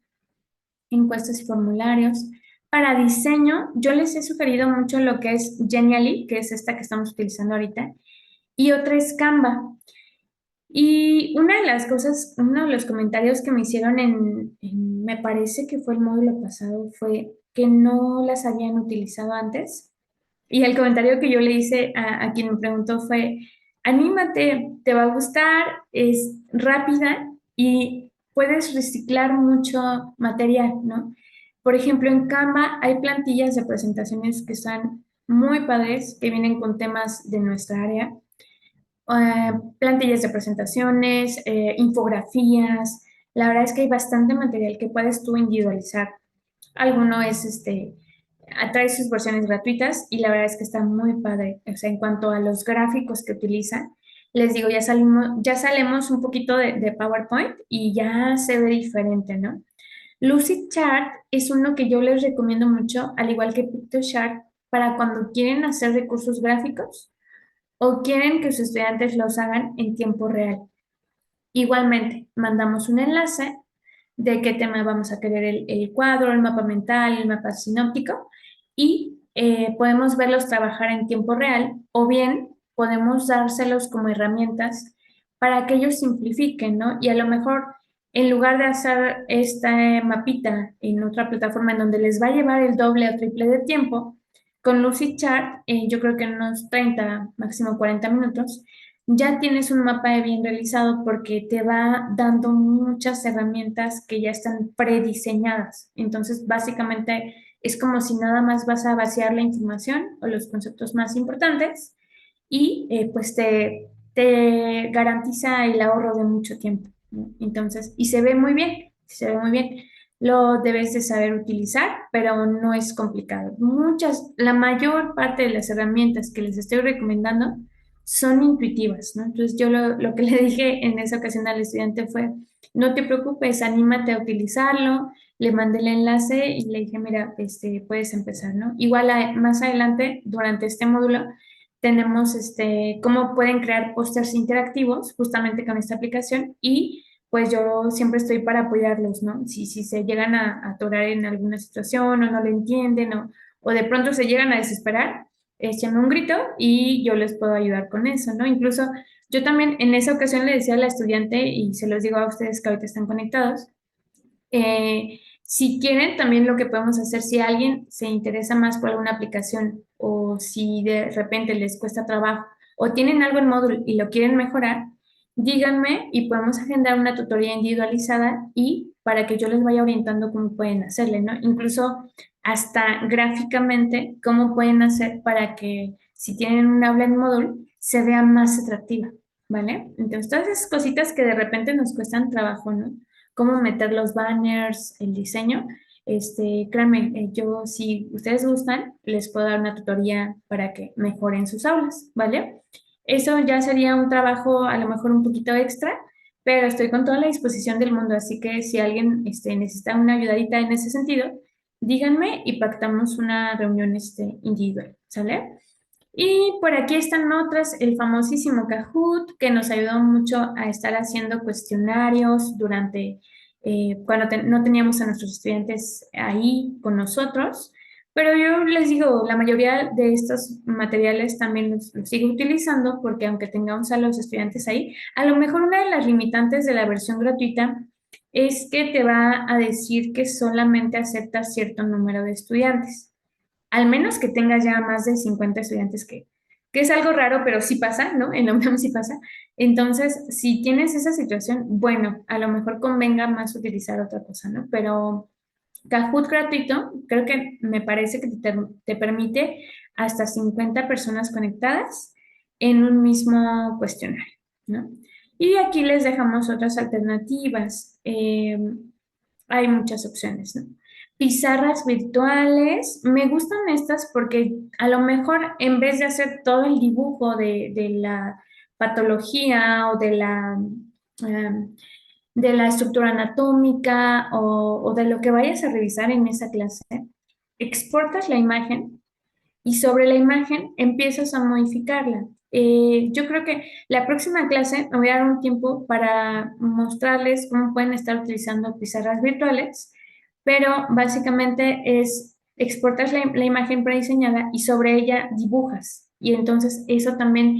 Encuestas y formularios. Para diseño, yo les he sugerido mucho lo que es Genially, que es esta que estamos utilizando ahorita, y otra es Canva. Y una de las cosas, uno de los comentarios que me hicieron me parece que fue el módulo pasado, fue que no las habían utilizado antes. Y el comentario que yo le hice a quien me preguntó fue, anímate, te va a gustar, es rápida y puedes reciclar mucho material, ¿no? Por ejemplo, en Canva hay plantillas de presentaciones que están muy padres, que vienen con temas de nuestra área, plantillas de presentaciones, infografías. La verdad es que hay bastante material que puedes tú individualizar. Alguno es trae sus versiones gratuitas y la verdad es que está muy padre. O sea, en cuanto a los gráficos que utiliza, les digo, ya salimos un poquito de PowerPoint y ya se ve diferente, ¿no? Lucidchart es uno que yo les recomiendo mucho, al igual que PictoShart, para cuando quieren hacer recursos gráficos o quieren que sus estudiantes los hagan en tiempo real. Igualmente, mandamos un enlace de qué tema vamos a querer el cuadro, el mapa mental, el mapa sinóptico y podemos verlos trabajar en tiempo real o bien podemos dárselos como herramientas para que ellos simplifiquen, ¿no? Y a lo mejor en lugar de hacer esta mapita en otra plataforma en donde les va a llevar el doble o triple de tiempo, con Lucidchart, yo creo que en unos 30, máximo 40 minutos, ya tienes un mapa bien realizado porque te va dando muchas herramientas que ya están prediseñadas. Entonces, básicamente es como si nada más vas a vaciar la información o los conceptos más importantes y pues te garantiza el ahorro de mucho tiempo, ¿no? Entonces, y se ve muy bien, se ve muy bien. Lo debes de saber utilizar, pero no es complicado. La mayor parte de las herramientas que les estoy recomendando son intuitivas, ¿no? Entonces yo lo que le dije en esa ocasión al estudiante fue, no te preocupes, anímate a utilizarlo, le mandé el enlace y le dije, mira, puedes empezar, ¿no? Igual más adelante, durante este módulo, tenemos cómo pueden crear pósters interactivos justamente con esta aplicación y pues yo siempre estoy para apoyarlos, ¿no? Si se llegan a atorar en alguna situación o no lo entienden o de pronto se llegan a desesperar, échenme un grito y yo les puedo ayudar con eso, ¿no? Incluso yo también en esa ocasión le decía a la estudiante, y se los digo a ustedes que ahorita están conectados, si quieren, también lo que podemos hacer, si alguien se interesa más por alguna aplicación o si de repente les cuesta trabajo o tienen algo en módulo y lo quieren mejorar, díganme y podemos agendar una tutoría individualizada y para que yo les vaya orientando cómo pueden hacerle, ¿no? Incluso hasta gráficamente, cómo pueden hacer para que si tienen un aula en módulo, se vea más atractiva, ¿vale? Entonces, todas esas cositas que de repente nos cuestan trabajo, ¿no? Cómo meter los banners, el diseño. Créanme, yo si ustedes gustan, les puedo dar una tutoría para que mejoren sus aulas, ¿vale? Eso ya sería un trabajo a lo mejor un poquito extra, pero estoy con toda la disposición del mundo, así que si alguien necesita una ayudadita en ese sentido, díganme y pactamos una reunión individual, ¿sale? Y por aquí están otras, el famosísimo Kahoot, que nos ayudó mucho a estar haciendo cuestionarios durante, cuando no teníamos a nuestros estudiantes ahí con nosotros. Pero yo les digo, la mayoría de estos materiales también los sigo utilizando porque aunque tengamos a los estudiantes ahí, a lo mejor una de las limitantes de la versión gratuita es que te va a decir que solamente acepta cierto número de estudiantes, al menos que tengas ya más de 50 estudiantes, que es algo raro, pero sí pasa, ¿no? En la UNAM sí pasa. Entonces, si tienes esa situación, bueno, a lo mejor convenga más utilizar otra cosa, ¿no? Pero Kahoot gratuito, creo que me parece que te permite hasta 50 personas conectadas en un mismo cuestionario, ¿no? Y aquí les dejamos otras alternativas. Hay muchas opciones, ¿no? Pizarras virtuales, me gustan estas porque a lo mejor en vez de hacer todo el dibujo de la patología o de la estructura anatómica o de lo que vayas a revisar en esa clase, exportas la imagen y sobre la imagen empiezas a modificarla. Yo creo que la próxima clase me voy a dar un tiempo para mostrarles cómo pueden estar utilizando pizarras virtuales, pero básicamente es exportas la imagen prediseñada y sobre ella dibujas. Y entonces eso también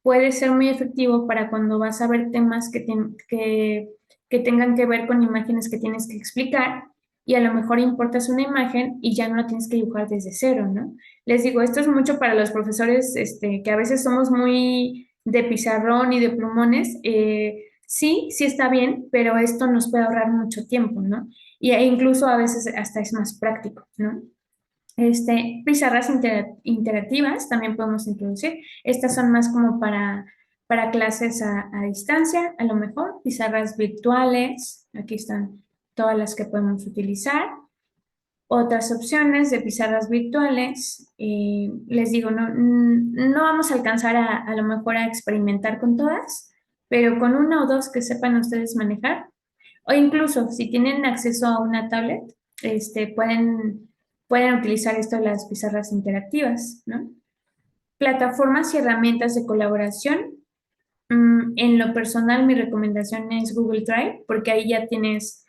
puede ser muy efectivo para cuando vas a ver temas que tengan que ver con imágenes que tienes que explicar y a lo mejor importas una imagen y ya no la tienes que dibujar desde cero, ¿no? Les digo, esto es mucho para los profesores, que a veces somos muy de pizarrón y de plumones. Sí, sí está bien, pero esto nos puede ahorrar mucho tiempo, ¿no? E incluso a veces hasta es más práctico, ¿no? Pizarras interactivas también podemos introducir. Estas son más como para clases a distancia, a lo mejor. Pizarras virtuales, aquí están todas las que podemos utilizar. Otras opciones de pizarras virtuales, les digo, no vamos a alcanzar a lo mejor a experimentar con todas, pero con una o dos que sepan ustedes manejar, o incluso si tienen acceso a una tablet, pueden utilizar esto las pizarras interactivas, ¿no? Plataformas y herramientas de colaboración. En lo personal, mi recomendación es Google Drive, porque ahí ya tienes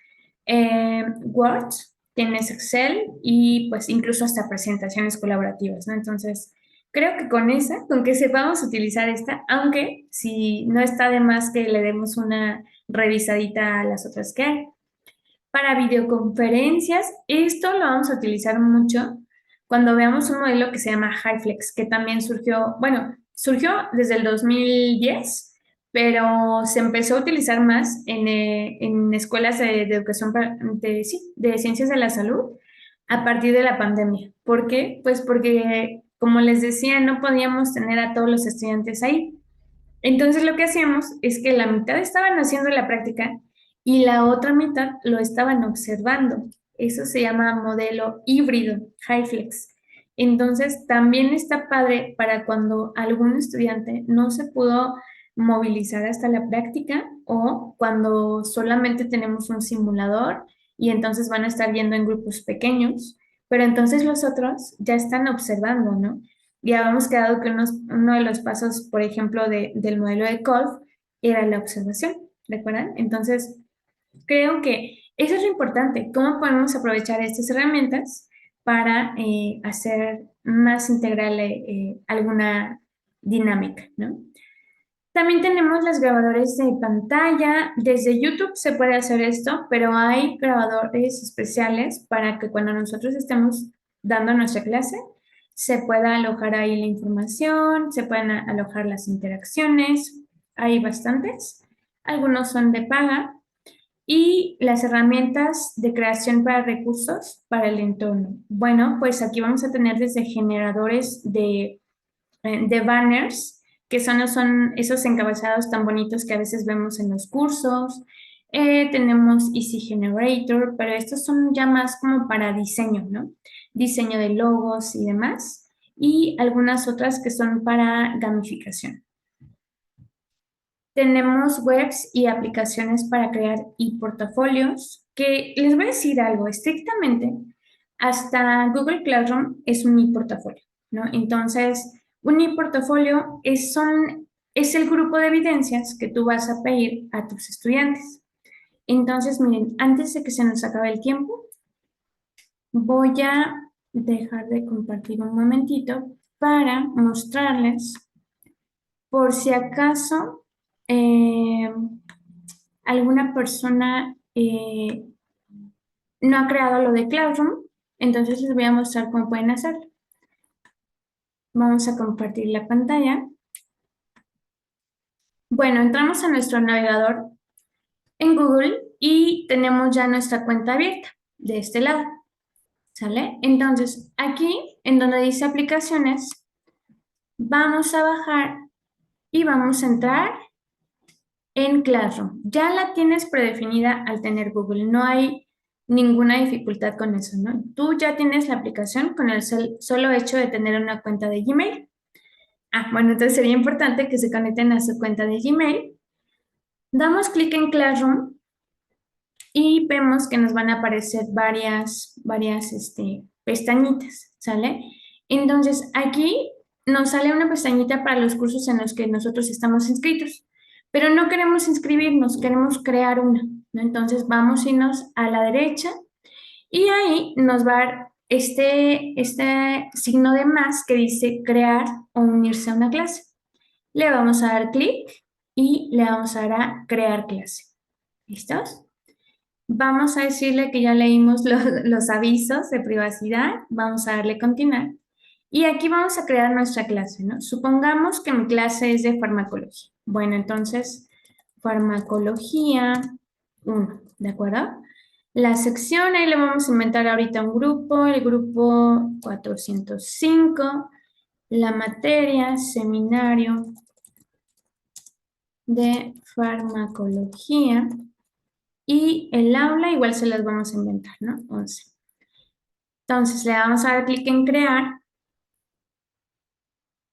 Word, tienes Excel y pues incluso hasta presentaciones colaborativas, ¿no? Entonces, creo que con esa, con que sepamos utilizar esta, aunque si no está de más que le demos una revisadita a las otras que hay. Para videoconferencias, esto lo vamos a utilizar mucho cuando veamos un modelo que se llama HyFlex, que también surgió, bueno, surgió desde el 2010, pero se empezó a utilizar más en escuelas de educación, sí, de ciencias de la salud a partir de la pandemia. ¿Por qué? Pues porque, como les decía, no podíamos tener a todos los estudiantes ahí. Entonces lo que hacíamos es que la mitad estaban haciendo la práctica y la otra mitad lo estaban observando. Eso se llama modelo híbrido, HyFlex. Entonces también está padre para cuando algún estudiante no se pudo movilizar hasta la práctica o cuando solamente tenemos un simulador y entonces van a estar viendo en grupos pequeños, pero entonces los otros ya están observando, ¿no? Ya habíamos quedado que uno de los pasos, por ejemplo, del modelo de Kolb era la observación, ¿recuerdan? Entonces, creo que eso es lo importante, cómo podemos aprovechar estas herramientas para hacer más integral alguna dinámica, ¿no? También tenemos los grabadores de pantalla. Desde YouTube se puede hacer esto, pero hay grabadores especiales para que cuando nosotros estemos dando nuestra clase, se pueda alojar ahí la información, se puedan alojar las interacciones. Hay bastantes. Algunos son de paga. Y las herramientas de creación para recursos para el entorno. Bueno, pues aquí vamos a tener desde generadores de banners, que son esos encabezados tan bonitos que a veces vemos en los cursos. Tenemos Easy Generator, pero estos son ya más como para diseño, ¿no? Diseño de logos y demás. Y algunas otras que son para gamificación. tenemos webs y aplicaciones para crear e-portafolios, que les voy a decir algo, estrictamente, hasta Google Classroom es un e-portafolio, ¿no? Entonces, un e-portafolio es el grupo de evidencias que tú vas a pedir a tus estudiantes. Entonces, miren, antes de que se nos acabe el tiempo, voy a dejar de compartir un momentito para mostrarles, por si acaso eh, alguna persona no ha creado lo de Classroom, entonces les voy a mostrar cómo pueden hacerlo. Vamos a compartir la pantalla. Bueno, entramos a nuestro navegador en Google y tenemos ya nuestra cuenta abierta de este lado, ¿sale? Entonces, aquí en donde dice aplicaciones, vamos a bajar y vamos a entrar en Classroom. Ya la tienes predefinida al tener Google, no hay ninguna dificultad con eso, ¿no? Tú ya tienes la aplicación con el solo hecho de tener una cuenta de Gmail. Bueno, entonces sería importante que se conecten a su cuenta de Gmail. Damos clic en Classroom y vemos que nos van a aparecer varias pestañitas, ¿sale? Entonces, aquí nos sale una pestañita para los cursos en los que nosotros estamos inscritos, pero no queremos inscribirnos, queremos crear una, ¿no? Entonces, vamos a irnos a la derecha y ahí nos va a dar este signo de más que dice crear o unirse a una clase. Le vamos a dar clic y le vamos a dar a crear clase. ¿Listos? Vamos a decirle que ya leímos los avisos de privacidad. Vamos a darle continuar. Y aquí vamos a crear nuestra clase, ¿no? Supongamos que mi clase es de farmacología. Bueno, entonces, farmacología 1, ¿de acuerdo? La sección, ahí le vamos a inventar ahorita un grupo, el grupo 405, la materia, seminario de farmacología. Y el aula igual se las vamos a inventar, ¿no? 11. Entonces le vamos a dar clic en crear.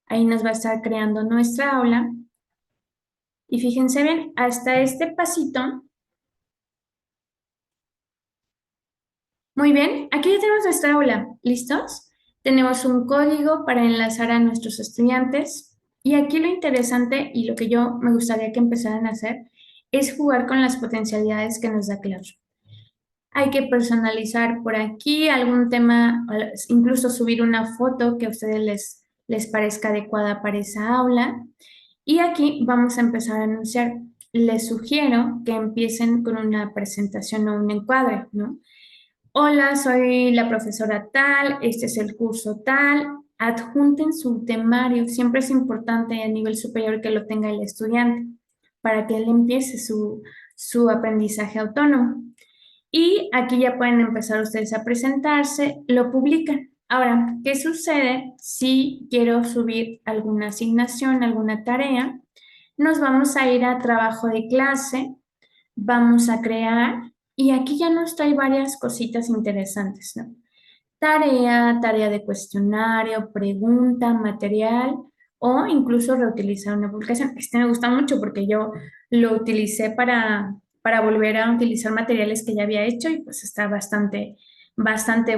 Ahí nos va a estar creando nuestra aula. Y fíjense bien, hasta este pasito. Muy bien, aquí ya tenemos nuestra aula. ¿Listos? Tenemos un código para enlazar a nuestros estudiantes. Y aquí lo interesante y lo que yo me gustaría que empezaran a hacer es jugar con las potencialidades que nos da Classroom. Hay que personalizar por aquí algún tema, incluso subir una foto que a ustedes les parezca adecuada para esa aula. Y aquí vamos a empezar a anunciar. Les sugiero que empiecen con una presentación o un encuadre, ¿no? Hola, soy la profesora tal, este es el curso tal. Adjunten su temario. Siempre es importante a nivel superior que lo tenga el estudiante para que él empiece su aprendizaje autónomo. Y aquí ya pueden empezar ustedes a presentarse, lo publican. Ahora, ¿qué sucede si quiero subir alguna asignación, alguna tarea? Nos vamos a ir a trabajo de clase, vamos a crear y aquí ya nos trae varias cositas interesantes, ¿no? Tarea de cuestionario, pregunta, material o incluso reutilizar una publicación. Este me gusta mucho porque yo lo utilicé para volver a utilizar materiales que ya había hecho y pues está bastante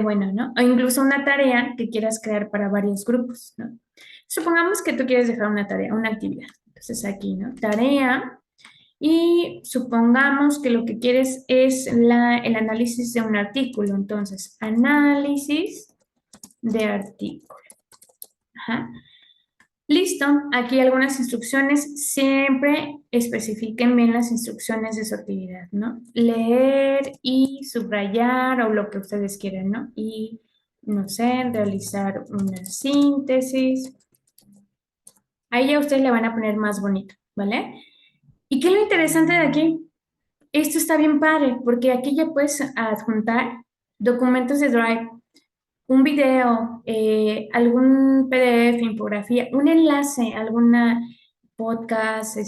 bueno, ¿no? O incluso una tarea que quieras crear para varios grupos, ¿no? Supongamos que tú quieres dejar una tarea, una actividad. Entonces aquí, ¿no? Tarea. Y supongamos que lo que quieres es el análisis de un artículo. Entonces, análisis de artículo. Ajá. Listo, aquí algunas instrucciones. Siempre especifiquen bien las instrucciones de su actividad, ¿no? Leer y subrayar o lo que ustedes quieran, ¿no? Y, no sé, realizar una síntesis. Ahí ya ustedes le van a poner más bonito, ¿vale? ¿Y qué es lo interesante de aquí? Esto está bien padre porque aquí ya puedes adjuntar documentos de Drive, un video, algún PDF, infografía, un enlace, alguna podcast,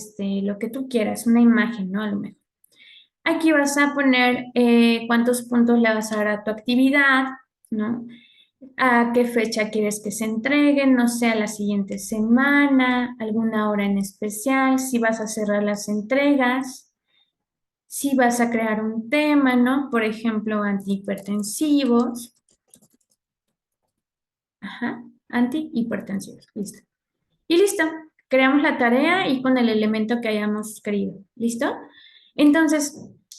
lo que tú quieras, una imagen, ¿no? A lo mejor. Aquí vas a poner cuántos puntos le vas a dar a tu actividad, ¿no? ¿A qué fecha quieres que se entreguen? No sé, a la siguiente semana, alguna hora en especial, si vas a cerrar las entregas, si vas a crear un tema, ¿no? Por ejemplo, antihipertensivos. Ajá, antihipertensivos. Listo. Y listo. Creamos la tarea y con el elemento que hayamos querido. ¿Listo? Entonces,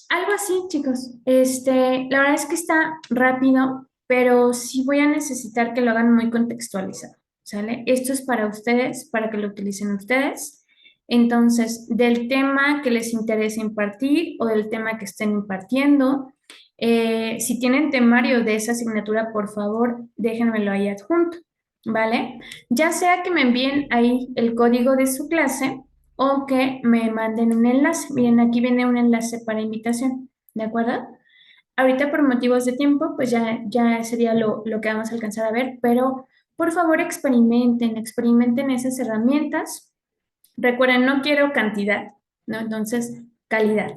algo así, chicos. La verdad es que está rápido, pero sí voy a necesitar que lo hagan muy contextualizado. ¿Sale? Esto es para ustedes, para que lo utilicen ustedes. Entonces, del tema que les interese impartir o del tema que estén impartiendo, si tienen temario de esa asignatura, por favor, déjenmelo ahí adjunto. ¿Vale? Ya sea que me envíen ahí el código de su clase o que me manden un enlace. Miren, aquí viene un enlace para invitación, ¿de acuerdo? Ahorita por motivos de tiempo, pues ya sería lo que vamos a alcanzar a ver, pero por favor experimenten esas herramientas. Recuerden, no quiero cantidad, ¿no? Entonces, calidad.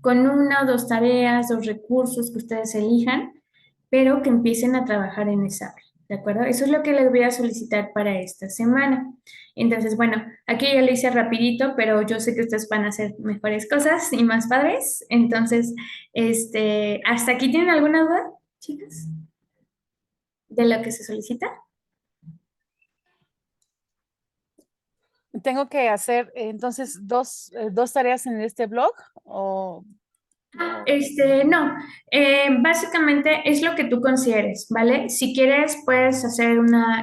Con una o dos tareas, dos recursos que ustedes elijan, pero que empiecen a trabajar en esa área, ¿de acuerdo? Eso es lo que les voy a solicitar para esta semana. Entonces, bueno, aquí ya lo hice rapidito, pero yo sé que ustedes van a hacer mejores cosas y más padres. Entonces, ¿hasta aquí tienen alguna duda, chicas, de lo que se solicita? ¿Tengo que hacer entonces dos tareas en este blog? O- No, básicamente es lo que tú consideres, ¿vale? Si quieres, puedes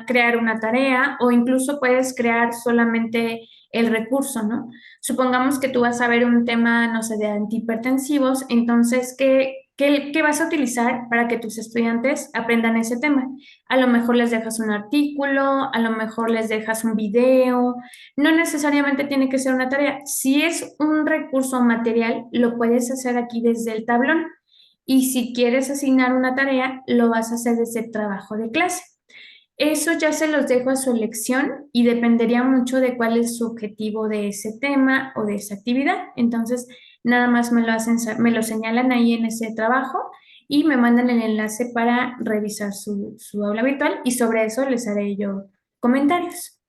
crear una tarea o incluso puedes crear solamente el recurso, ¿no? Supongamos que tú vas a ver un tema, no sé, de antihipertensivos, entonces, ¿qué vas a utilizar para que tus estudiantes aprendan ese tema? A lo mejor les dejas un artículo, a lo mejor les dejas un video, no necesariamente tiene que ser una tarea. Si es un recurso material, lo puedes hacer aquí desde el tablón. Y si quieres asignar una tarea, lo vas a hacer desde el trabajo de clase. Eso ya se los dejo a su elección y dependería mucho de cuál es su objetivo de ese tema o de esa actividad. Entonces, nada más me lo señalan ahí en ese trabajo y me mandan el enlace para revisar su aula virtual y sobre eso les haré yo comentarios.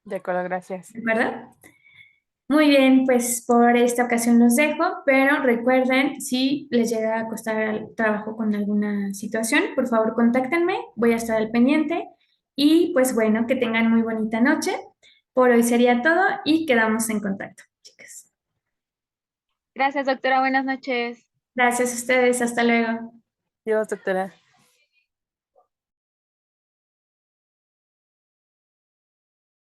de acuerdo, gracias. ¿De acuerdo? Muy bien, pues por esta ocasión los dejo, pero recuerden, si les llega a costar el trabajo con alguna situación, por favor contáctenme, voy a estar al pendiente y pues bueno, que tengan muy bonita noche. Por hoy sería todo y quedamos en contacto, chicas. Gracias, doctora. Buenas noches. Gracias a ustedes, hasta luego. Dios, doctora.